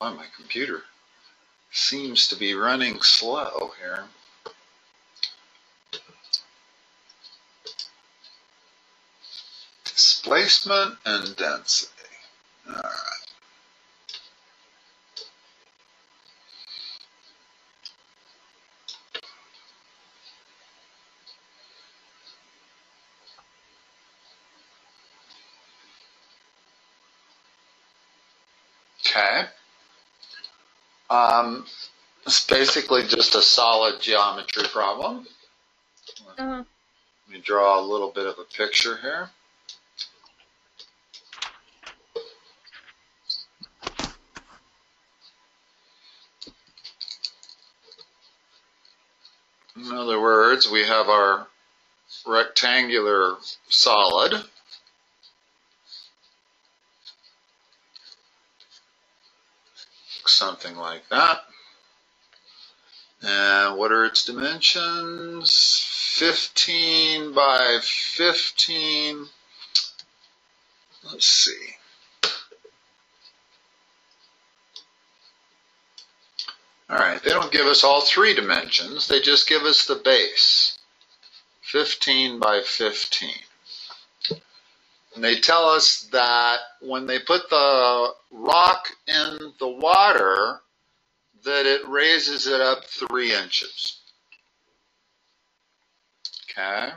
Boy, my computer seems to be running slow here. Displacement and density. All right. Okay. It's basically just a solid geometry problem. Let me draw a little bit of a picture here. In other words, we have our rectangular solid. Something like that. And what are its dimensions? 15 by 15. Let's see. All right, they don't give us all three dimensions. They just give us the base, 15 by 15. And they tell us that when they put the rock in the water, that it raises it up 3 inches. Okay?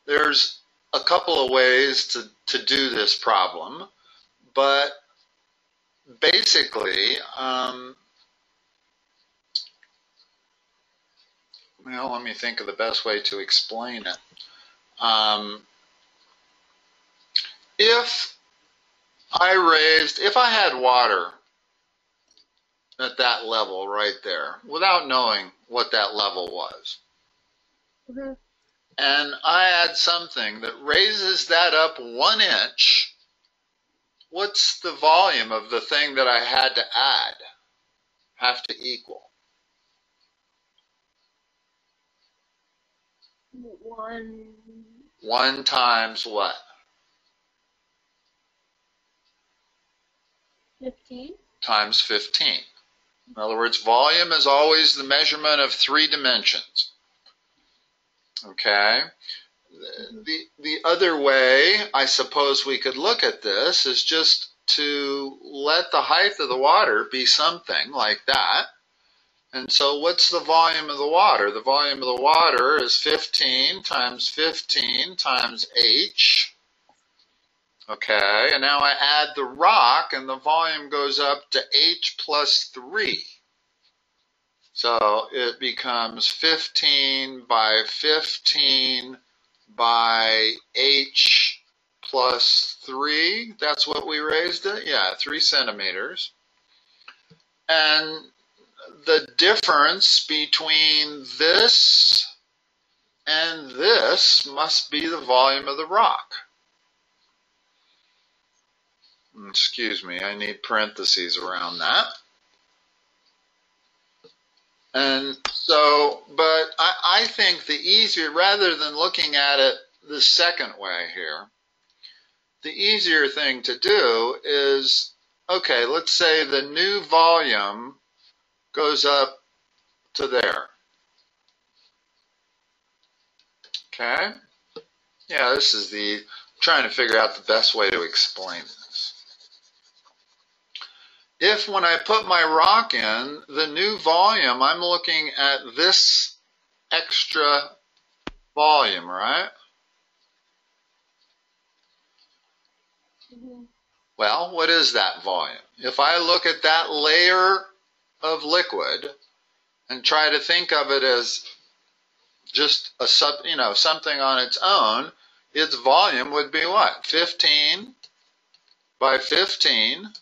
There's a couple of ways to do this problem, but basically, well, let me think of the best way to explain it. If I had water at that level right there, without knowing what that level was, and I add something that raises that up 1 inch, what's the volume of the thing that I had to add have to equal? 1 times what? 15. Times 15. In other words, volume is always the measurement of 3 dimensions. Okay? The other way, I suppose we could look at this, is just to let the height of the water be something like that. And so what's the volume of the water? The volume of the water is 15 times h. Okay, and now I add the rock, and the volume goes up to h plus 3. So it becomes 15 by 15 by h plus 3. That's what we raised it? Yeah, 3 centimeters. And the difference between this and this must be the volume of the rock. Excuse me, I need parentheses around that. And so, but I think the easier, rather than looking at it the second way here, the easier thing to do is, okay, let's say the new volume goes up to there. Okay? Yeah, this is trying to figure out the best way to explain this. If when I put my rock in, the new volume, I'm looking at this extra volume, right? Well, what is that volume? If I look at that layer of liquid and try to think of it as just a something on its own, its volume would be what? 15 by 15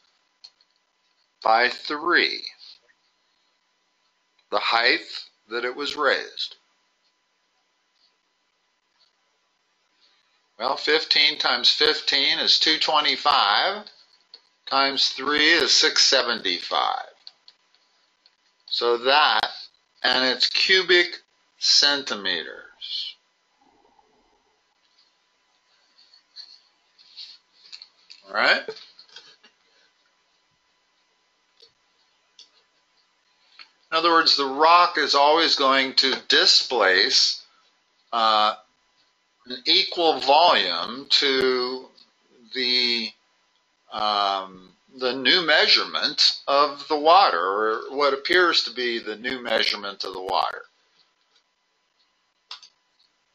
by 3. The height that it was raised. Well, 15 times 15 is 225, times 3 is 675. So that, and it's cubic centimeters. All right? In other words, the rock is always going to displace an equal volume to the new measurement of the water, or what appears to be the new measurement of the water.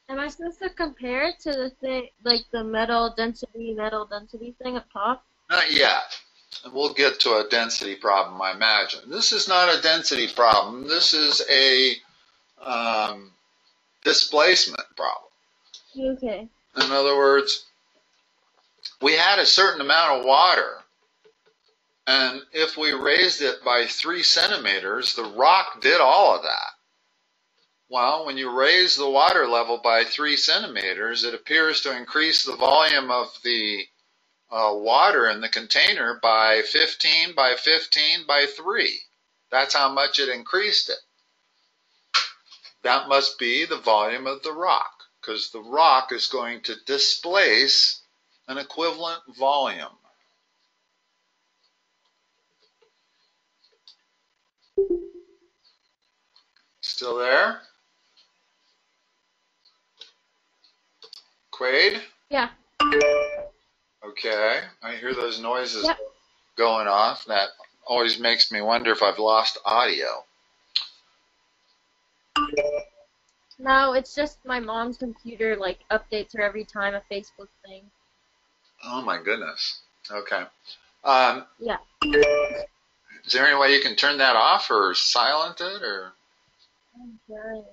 Am I supposed to compare it to the thing, like the metal density thing up top? Not yet. We'll get to a density problem, I imagine. This is not a density problem. This is a displacement problem. Okay. In other words, we had a certain amount of water, and if we raised it by 3 centimeters, the rock did all of that. Well, when you raise the water level by 3 centimeters, it appears to increase the volume of the water in the container by 15 by 15 by 3. That's how much it increased it. That must be the volume of the rock, because the rock is going to displace an equivalent volume. Still there? Quade? Yeah. Okay, I hear those noises Yep. going off. That always makes me wonder if I've lost audio. No, it's just my mom's computer like updates her every time a Facebook thing. Oh my goodness. Okay. Yeah. Is there any way you can turn that off or silent it, or? I'm trying.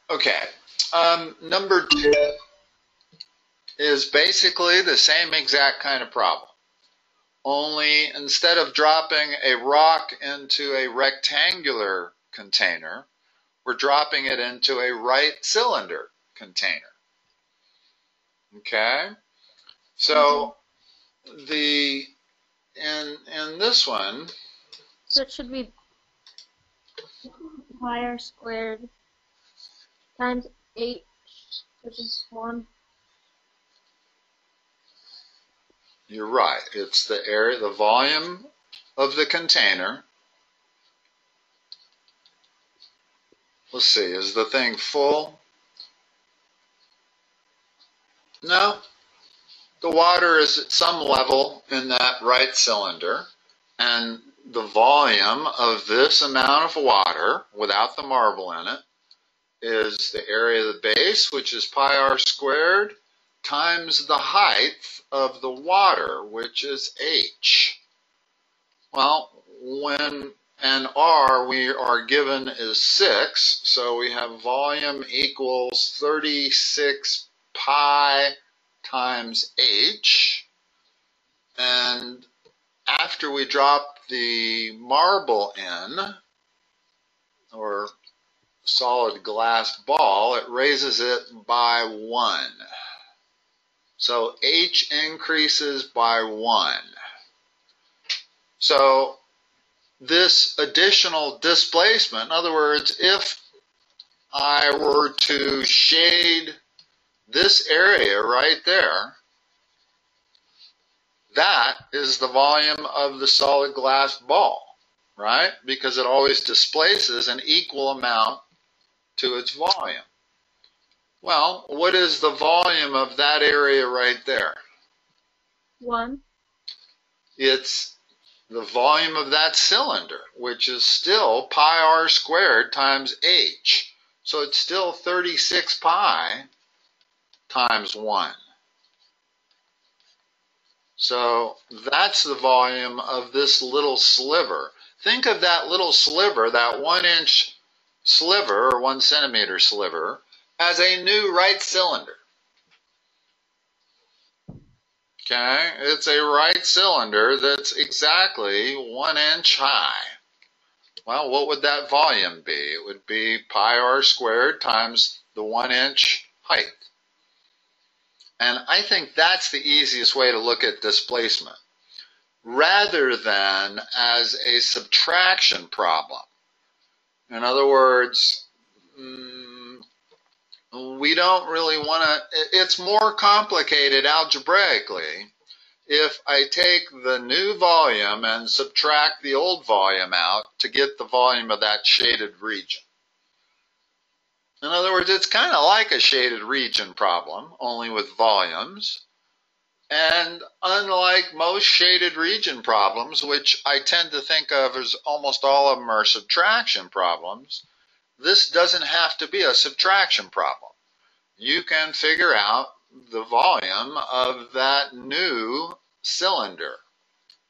Okay. Number 2 is basically the same exact kind of problem. Only instead of dropping a rock into a rectangular container, we're dropping it into a right cylinder container. Okay? So in this one, So it should be pi r squared times h, which is 1. you're right. It's the area, the volume of the container. Let's see, is the thing full? No. The water is at some level in that right cylinder, and the volume of this amount of water, without the marble in it, is the area of the base, which is pi r squared, times the height of the water, which is h. Well, when an r we are given is 6, so we have volume equals 36 pi times h, and after we drop the marble in, or solid glass ball, it raises it by 1. So h increases by 1. So this additional displacement, in other words, if I were to shade this area right there, that is the volume of the solid glass ball, right? Because it always displaces an equal amount to its volume. Well, what is the volume of that area right there? 1. It's the volume of that cylinder, which is still pi r squared times h. So it's still 36 pi times 1. So that's the volume of this little sliver. Think of that little sliver, that 1-inch sliver or 1 centimeter sliver, as a new right cylinder. Okay, it's a right cylinder that's exactly 1 inch high. Well, what would that volume be? It would be pi r squared times the 1 inch height. And I think that's the easiest way to look at displacement, rather than as a subtraction problem. In other words, we don't really want to, it's more complicated algebraically if I take the new volume and subtract the old volume out to get the volume of that shaded region. In other words, it's kind of like a shaded region problem, only with volumes. And unlike most shaded region problems, which I tend to think of as almost all of them are subtraction problems, this doesn't have to be a subtraction problem. You can figure out the volume of that new cylinder,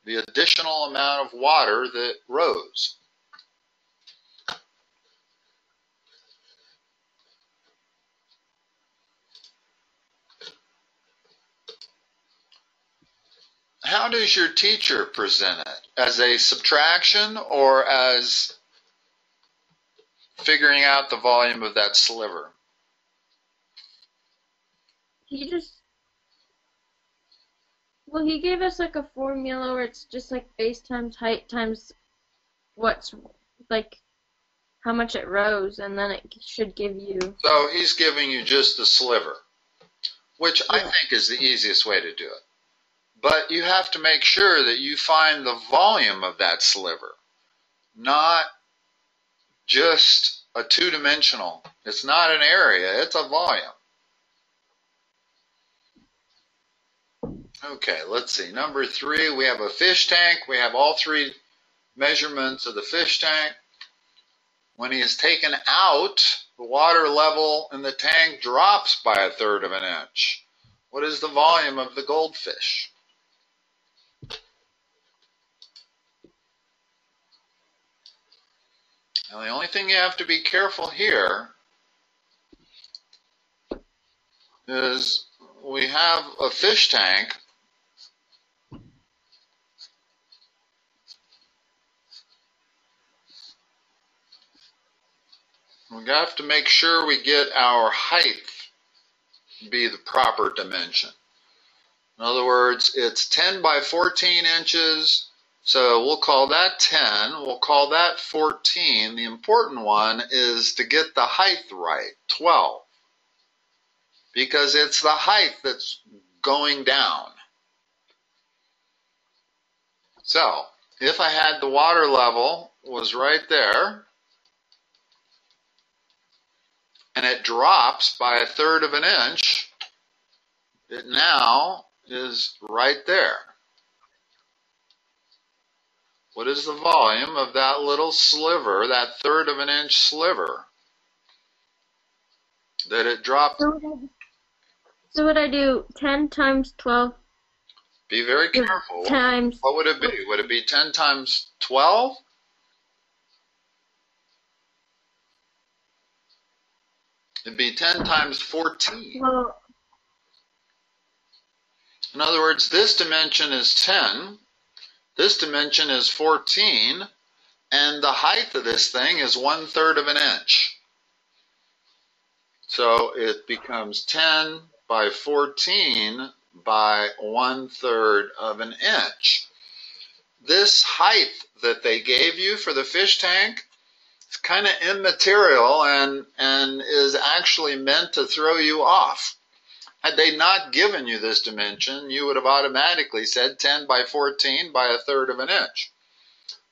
the additional amount of water that rose. How does your teacher present it? As a subtraction or as figuring out the volume of that sliver? He gave us like a formula where it's just like base times height times what's like how much it rose, and then it should give you. So he's giving you just the sliver, which I think is the easiest way to do it. But you have to make sure that you find the volume of that sliver, not just a two-dimensional. It's not an area, it's a volume. Okay, let's see. Number 3, we have a fish tank. We have all 3 measurements of the fish tank. When he is taken out, the water level in the tank drops by 1/3 of an inch. What is the volume of the goldfish? Now, the only thing you have to be careful here is we have a fish tank. We have to make sure we get our height be the proper dimension. In other words, it's 10 by 14 inches, so we'll call that 10, we'll call that 14. The important one is to get the height right, 12, because it's the height that's going down. So, if I had the water level was right there, and it drops by 1/3 of an inch, it now is right there. What is the volume of that little sliver, that 1/3 of an inch sliver that it dropped? So would I do 10 times 12? Be very careful. Times. What would it be? Would it be 10 times 12? It'd be 10 times 14. Well, in other words, this dimension is 10, this dimension is 14, and the height of this thing is 1/3 of an inch. So it becomes 10 by 14 by 1/3 of an inch. This height that they gave you for the fish tank, it's kind of immaterial and is actually meant to throw you off. Had they not given you this dimension, you would have automatically said 10 by 14 by 1/3 of an inch.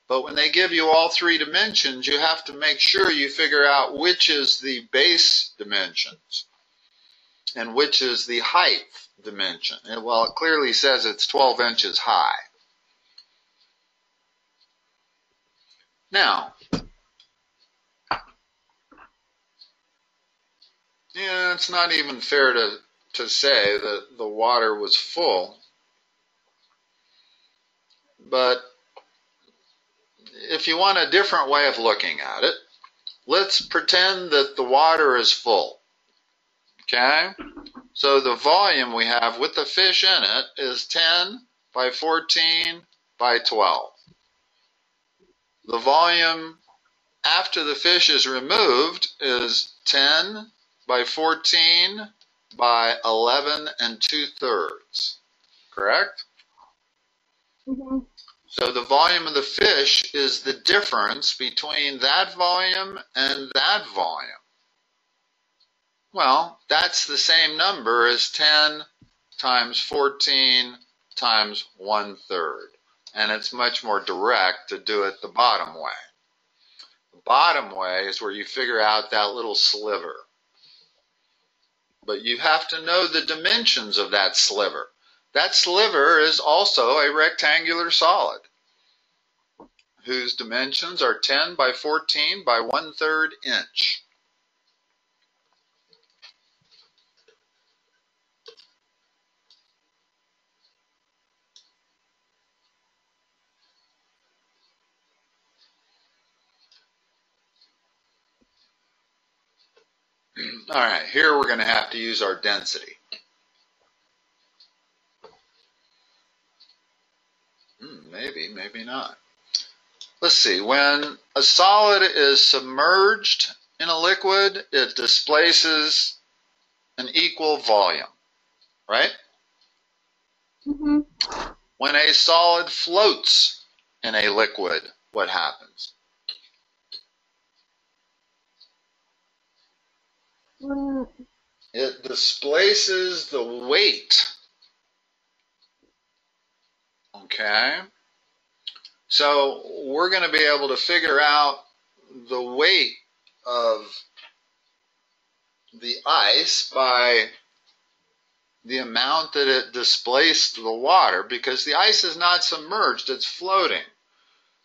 But when they give you all 3 dimensions, you have to make sure you figure out which is the base dimensions and which is the height dimension. And well, it clearly says it's 12 inches high. Now, yeah, it's not even fair to say that the water was full. But if you want a different way of looking at it, let's pretend that the water is full. Okay? So the volume we have with the fish in it is 10 by 14 by 12. The volume after the fish is removed is 10 by 14 by 11 2/3. Correct? mm-hmm. So the volume of the fish is the difference between that volume and that volume. Well, that's the same number as 10 times 14 times 1/3. And it's much more direct to do it the bottom way. The bottom way is where you figure out that little sliver. But you have to know the dimensions of that sliver. That sliver is also a rectangular solid whose dimensions are 10 by 14 by 1/3 inch. All right, here we're going to have to use our density. Maybe, maybe not. Let's see. When a solid is submerged in a liquid, it displaces an equal volume, right? Mm-hmm. When a solid floats in a liquid, what happens? It displaces the weight. Okay? So we're going to be able to figure out the weight of the ice by the amount that it displaced the water, because the ice is not submerged, it's floating.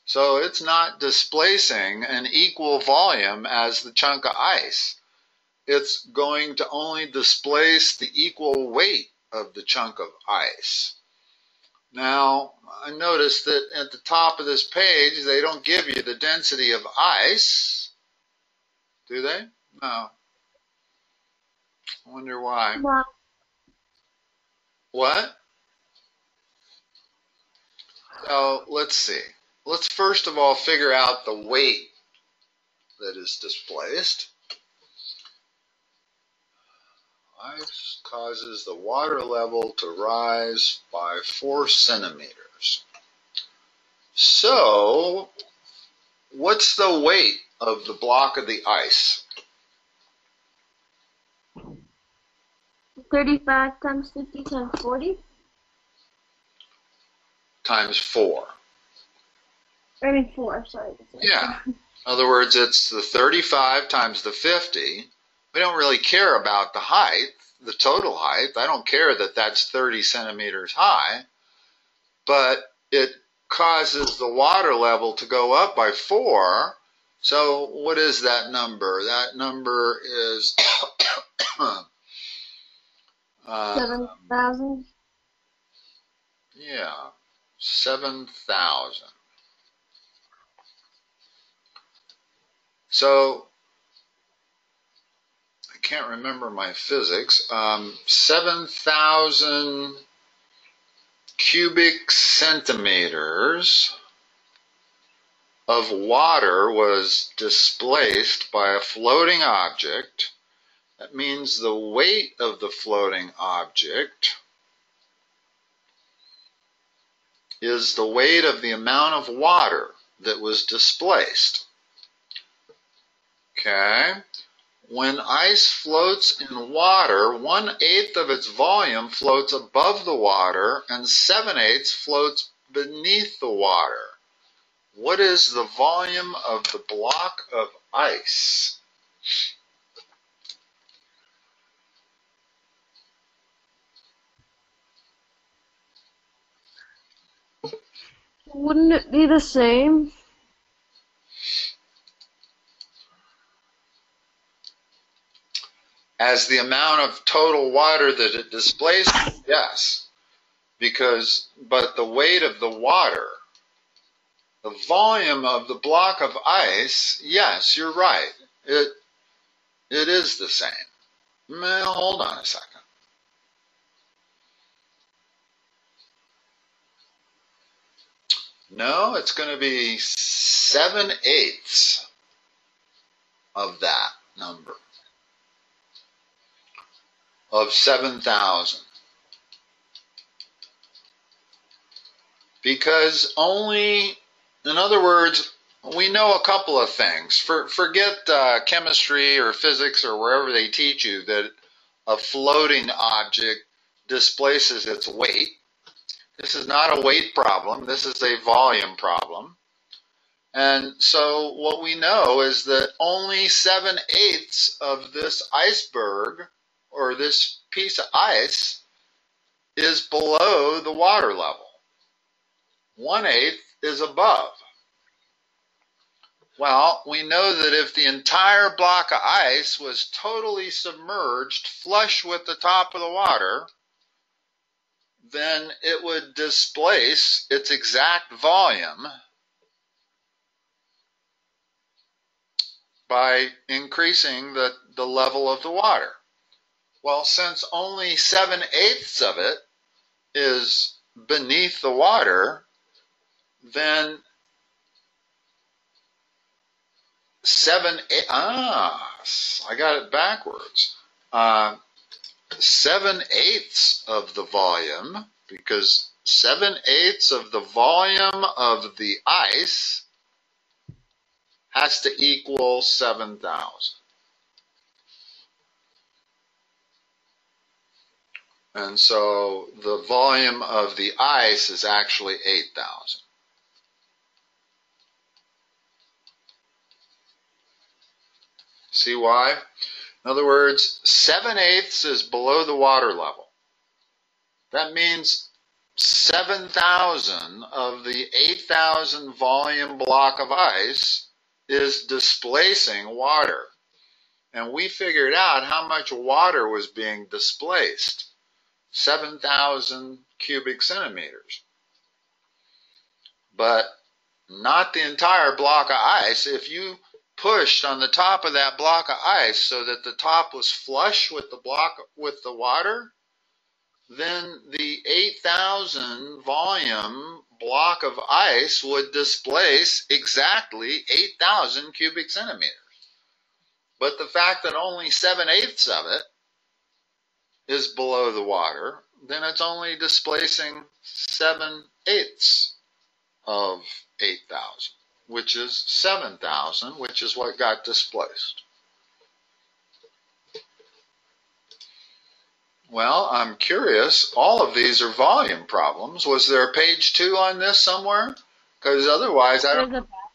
So it's not displacing an equal volume as the chunk of ice. It's going to only displace the equal weight of the chunk of ice. Now, I noticed that at the top of this page, they don't give you the density of ice. Do they? No. I wonder why. Wow. What? So, let's see. Let's first of all figure out the weight that is displaced. Ice causes the water level to rise by 4 centimeters. So, what's the weight of the block of the ice? 35 times 50 times 40? Times 4. I mean 4, sorry. Yeah. In other words, it's the 35 times the 50. We don't really care about the height, the total height. I don't care that that's 30 centimeters high, but it causes the water level to go up by 4. So what is that number? That number is 7,000? Yeah, 7,000. So I can't remember my physics. 7,000 cubic centimeters of water was displaced by a floating object. That means the weight of the floating object is the weight of the amount of water that was displaced. Okay? When ice floats in water, 1/8 of its volume floats above the water and 7/8 floats beneath the water. What is the volume of the block of ice? Wouldn't it be the same? As the amount of total water that it displaces, yes. But the weight of the water, the volume of the block of ice, yes, you're right. It is the same. Well, hold on a second. No, it's going to be 7/8 of that number, of 7,000. Because only, in other words, we know a couple of things. Forget chemistry or physics or wherever they teach you that a floating object displaces its weight. This is not a weight problem. This is a volume problem. And so what we know is that only 7/8 of this iceberg or this piece of ice is below the water level. 1/8 is above. Well, we know that if the entire block of ice was totally submerged, flush with the top of the water, then it would displace its exact volume by increasing the level of the water. Well, since only 7/8 of it is beneath the water, then 7/8, I got it backwards. 7/8 of the volume, because 7/8 of the volume of the ice has to equal 7,000. And so the volume of the ice is actually 8,000. See why? In other words, 7/8 is below the water level. That means 7,000 of the 8,000 volume block of ice is displacing water. And we figured out how much water was being displaced. 7,000 cubic centimeters. But not the entire block of ice. If you pushed on the top of that block of ice so that the top was flush with the water, then the 8,000 volume block of ice would displace exactly 8,000 cubic centimeters. But the fact that only 7/8 of it is below the water, then it's only displacing 7/8 of 8,000, which is 7,000, which is what got displaced. Well, I'm curious. All of these are volume problems. Was there a page 2 on this somewhere? Because otherwise, I don't. There's a back.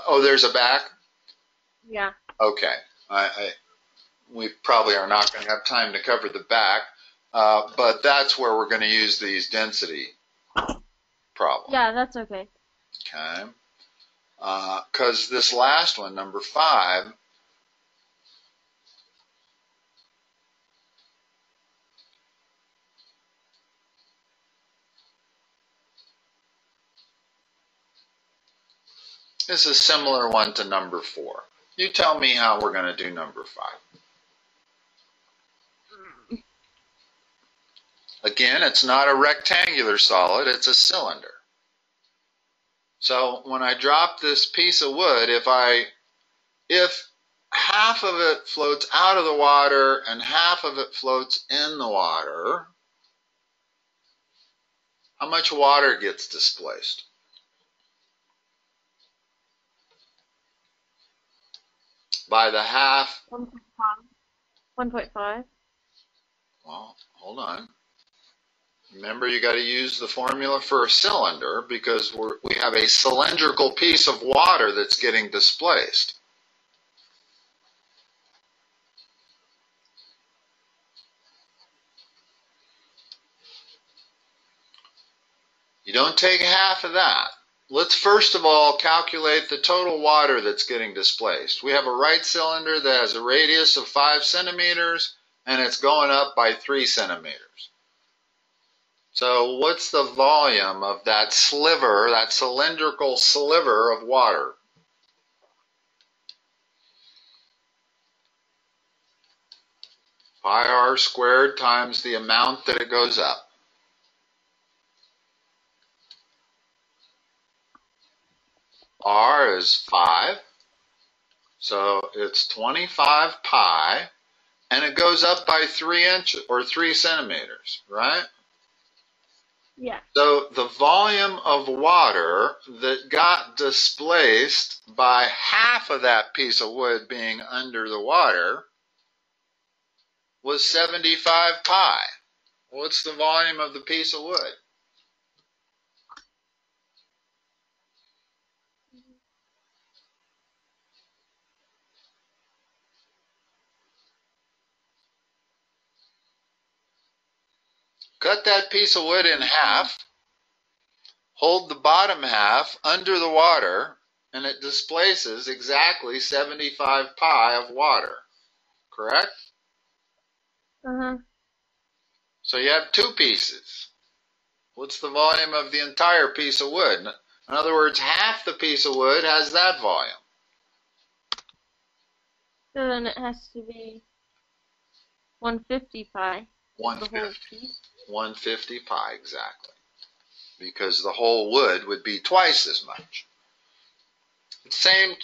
Oh, there's a back? Yeah. Okay. We probably are not going to have time to cover the back, but that's where we're going to use these density problems. Yeah, that's okay. Okay. Because this last one, number 5, is a similar one to number 4. You tell me how we're going to do number 5. Again, it's not a rectangular solid, it's a cylinder. So when I drop this piece of wood, if half of it floats out of the water and half of it floats in the water, how much water gets displaced? By the half. 1.5. Well, hold on. Remember, you got to use the formula for a cylinder because we have a cylindrical piece of water that's getting displaced. You don't take half of that. Let's first of all calculate the total water that's getting displaced. We have a right cylinder that has a radius of 5 centimeters and it's going up by 3 centimeters. So what's the volume of that sliver, that cylindrical sliver of water? Pi r squared times the amount that it goes up. R is 5, so it's 25 pi, and it goes up by 3 inches or 3 centimeters, right? Yeah. So the volume of water that got displaced by half of that piece of wood being under the water was 75 pi. What's the volume of the piece of wood? Cut that piece of wood in half, hold the bottom half under the water, and it displaces exactly 75 pi of water. Correct? Uh-huh. So you have two pieces. What's the volume of the entire piece of wood? In other words, half the piece of wood has that volume. So then it has to be 150 pi. The whole 150. piece. 150 pi, exactly. Because the whole wood would be twice as much. Same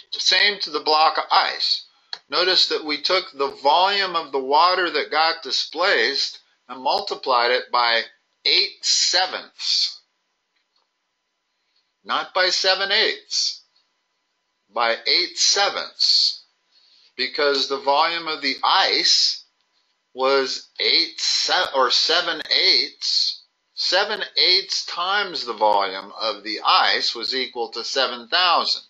to the block of ice. Notice that we took the volume of the water that got displaced and multiplied it by 8/7. Not by 7/8, by 8/7. Because the volume of the ice was 7/8. 7/8 times the volume of the ice was equal to 7,000.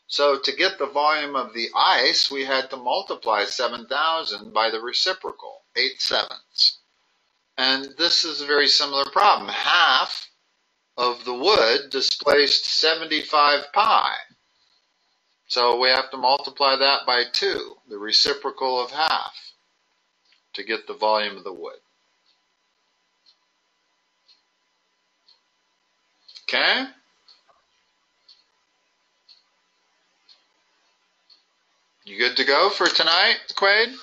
So to get the volume of the ice, we had to multiply 7,000 by the reciprocal, 8/7. And this is a very similar problem. Half of the wood displaced 75 pi. So we have to multiply that by 2, the reciprocal of half, to get the volume of the wood. Okay? You good to go for tonight, Quaid?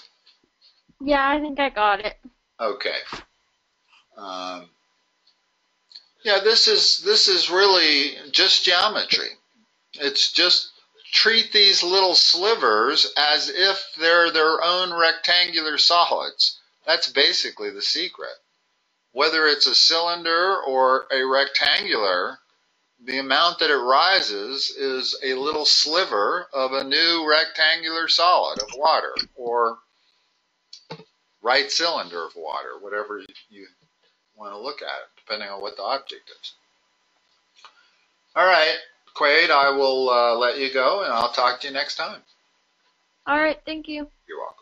Yeah, I think I got it. Okay. Yeah, this is really just geometry. It's just treat these little slivers as if they're their own rectangular solids. That's basically the secret. Whether it's a cylinder or a rectangular, the amount that it rises is a little sliver of a new rectangular solid of water, or right cylinder of water, whatever you want to look at it, depending on what the object is. All right, Quaid, I will let you go, and I'll talk to you next time. All right, thank you. You're welcome.